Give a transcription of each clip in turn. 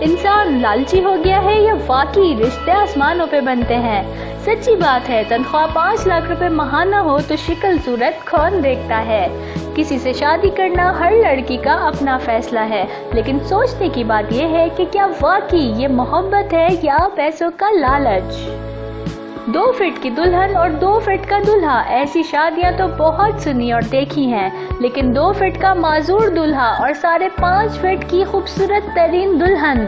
इंसान लालची हो गया है या वाकई रिश्ते आसमानों पे बनते हैं? सच्ची बात है, तनख्वाह 5 लाख रुपए महाना हो तो शक्ल सूरत कौन देखता है। किसी से शादी करना हर लड़की का अपना फैसला है, लेकिन सोचने की बात यह है कि क्या वाकई ये मोहब्बत है या पैसों का लालच। 2 फीट की दुल्हन और 2 फीट का दूल्हा, ऐसी शादियां तो बहुत सुनी और देखी हैं, लेकिन 2 फीट का माजूर दूल्हा और 5.5 फीट की खूबसूरत तरीन दुल्हन,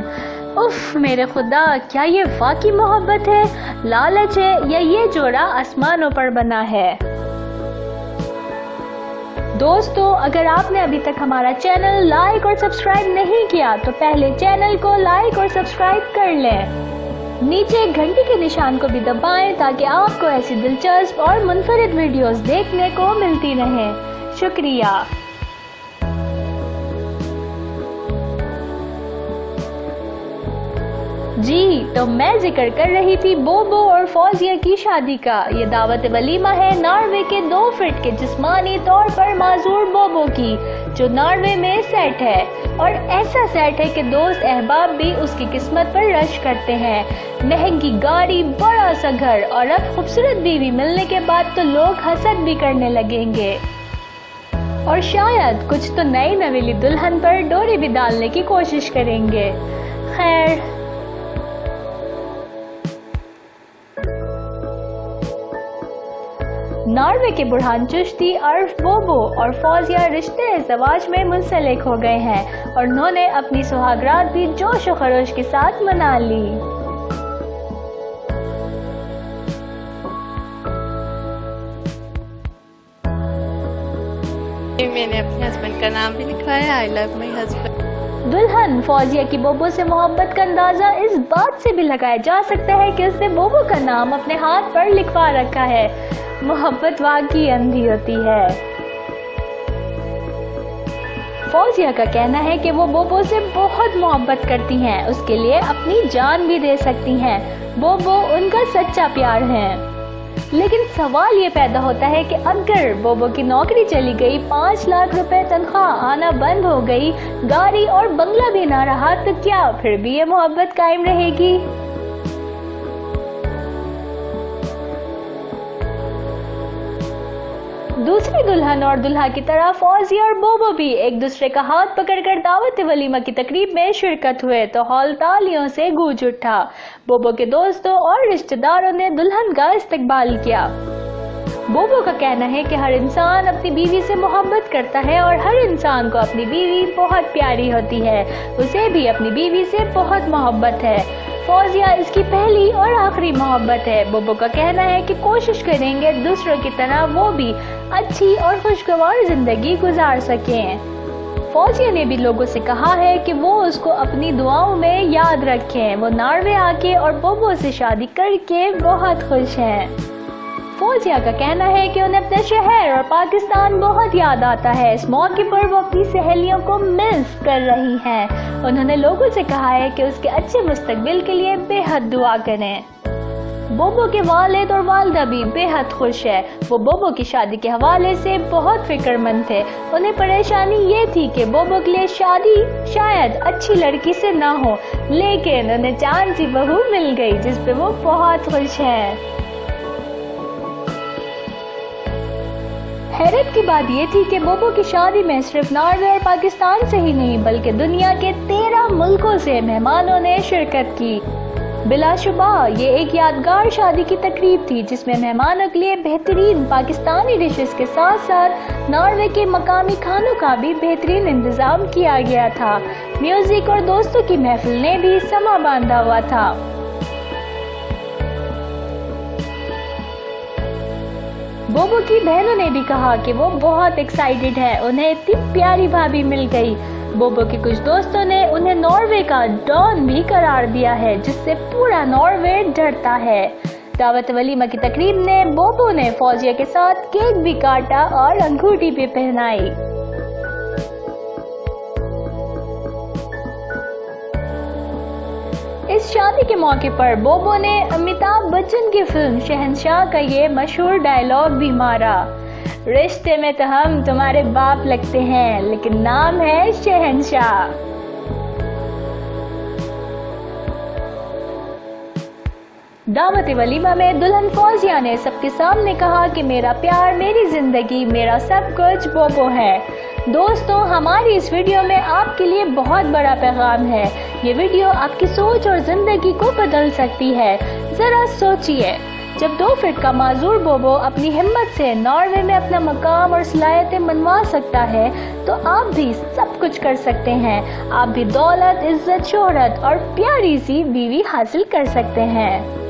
उफ मेरे खुदा, क्या ये वाकई मोहब्बत है, लालच है या ये जोड़ा आसमानों पर बना है। दोस्तों, अगर आपने अभी तक हमारा चैनल लाइक और सब्सक्राइब नहीं किया तो पहले चैनल को लाइक और सब्सक्राइब कर लें। नीचे घंटी के निशान को भी दबाएं ताकि आपको ऐसी दिलचस्प और मुनफरिद वीडियोस देखने को मिलती रहें। शुक्रिया। जी, तो मैं जिक्र कर रही थी बोबो और फौजिया की शादी का। ये दावत वलीमा है नॉर्वे के 2 फीट के जिस्मानी तौर पर माजूर बोबो की, जो नॉर्वे में सेट है, और ऐसा सेट है कि दोस्त अहबाब भी उसकी किस्मत पर रश करते हैं। महंगी गाड़ी, बड़ा सा घर और अब खूबसूरत बीवी मिलने के बाद तो लोग हसद भी करने लगेंगे और शायद कुछ तो नई नवेली दुल्हन पर डोरी भी डालने की कोशिश करेंगे। खैर, नॉर्वे के बुरहान चिश्ती अर्फ बोबो और फौजिया रिश्ते ज़वाज में मुंसलिक हो गए हैं और उन्होंने अपनी सुहागरात भी जोश और खरोश के साथ मना ली। मैंने अपने हस्बैंड का नाम भी लिखवाया, आई लव माय हस्बैंड। दुल्हन फौजिया की बोबो से मोहब्बत का अंदाजा इस बात से भी लगाया जा सकता है कि उसने बोबो का नाम अपने हाथ पर लिखवा रखा है। मोहब्बत वाकई अंधी होती है। फौजिया का कहना है कि वो बोबो से बहुत मोहब्बत करती हैं, उसके लिए अपनी जान भी दे सकती हैं। बोबो उनका सच्चा प्यार है। लेकिन सवाल ये पैदा होता है कि अगर बोबो की नौकरी चली गई, 5 लाख रुपए तनख्वाह आना बंद हो गई, गाड़ी और बंगला भी ना रहा, तो क्या फिर भी ये मोहब्बत कायम रहेगी? दूसरी दुल्हन और दूल्हा की तरह फौजिया और बोबो भी एक दूसरे का हाथ पकड़कर दावत वलीमा की तकरीब में शिरकत हुए तो हॉल तालियों से गूंज उठा। बोबो के दोस्तों और रिश्तेदारों ने दुल्हन का इस्तकबाल किया। बोबो का कहना है कि हर इंसान अपनी बीवी से मोहब्बत करता है और हर इंसान को अपनी बीवी बहुत प्यारी होती है, उसे भी अपनी बीवी से बहुत मोहब्बत है। फौजिया इसकी पहली और आखिरी मोहब्बत है। बोबो का कहना है कि कोशिश करेंगे दूसरों की तरह वो भी अच्छी और खुशगवार जिंदगी गुजार सकें। फौजिया ने भी लोगों से कहा है कि वो उसको अपनी दुआओं में याद रखें। वो नॉर्वे आके और बोबो से शादी करके बहुत खुश हैं। फौजिया का कहना है कि उन्हें अपने शहर और पाकिस्तान बहुत याद आता है। इस मौके पर वो अपनी सहेलियों को मिस कर रही हैं। उन्होंने लोगों से कहा है कि उसके अच्छे मुस्तकबिल के लिए बेहद दुआ करें। बोबो के वालिद और वालिदा भी बेहद खुश है। वो बोबो की शादी के हवाले से बहुत फिक्रमंद थे। उन्हें परेशानी ये थी कि बोबो के लिए शादी शायद अच्छी लड़की से ना हो, लेकिन उन्हें चांद सी बहू मिल गई जिस पे वो बहुत खुश हैं। हैरत की बात ये थी कि बोबो की शादी में सिर्फ नॉर्वे और पाकिस्तान से ही नहीं बल्कि दुनिया के 13 मुल्कों से मेहमानों ने शिरकत की। बिलाशुबा ये एक यादगार शादी की तकरीब थी जिसमें मेहमानों के लिए बेहतरीन पाकिस्तानी डिशेस के साथ साथ नॉर्वे के मकामी खानों का भी बेहतरीन इंतजाम किया गया था। म्यूजिक और दोस्तों की महफिल ने भी समा बांधा हुआ था। बोबो की बहनों ने भी कहा कि वो बहुत एक्साइटेड है, उन्हें इतनी प्यारी भाभी मिल गई। बोबो के कुछ दोस्तों ने उन्हें नॉर्वे का डॉन भी करार दिया है, जिससे पूरा नॉर्वे डरता है। दावत वलीमा की तकरीब ने बोबो ने फौजिया के साथ केक भी काटा और अंगूठी भी पहनाई। इस शादी के मौके पर बोबो ने अमिताभ बच्चन की फिल्म शहंशाह का ये मशहूर डायलॉग भी मारा, रिश्ते में तो हम तुम्हारे बाप लगते हैं लेकिन नाम है शहंशाह। दावत वलीमा में दुल्हन फौजिया ने सबके सामने कहा कि मेरा प्यार, मेरी जिंदगी, मेरा सब कुछ बोबो है। दोस्तों, हमारी इस वीडियो में आपके लिए बहुत बड़ा पैगाम है। ये वीडियो आपकी सोच और जिंदगी को बदल सकती है। जरा सोचिए, जब 2 फीट का माजूर बोबो अपनी हिम्मत से नॉर्वे में अपना मकाम और सलाहियतें मनवा सकता है, तो आप भी सब कुछ कर सकते हैं। आप भी दौलत, इज्जत, शोहरत और प्यारी सी बीवी हासिल कर सकते हैं।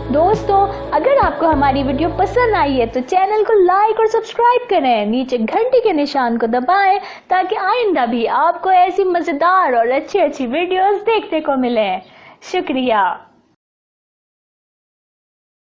दोस्तों, अगर आपको हमारी वीडियो पसंद आई है तो चैनल को लाइक और सब्सक्राइब करें। नीचे घंटी के निशान को दबाएं ताकि आइंदा भी आपको ऐसी मजेदार और अच्छी वीडियोस देखने को मिलें। शुक्रिया।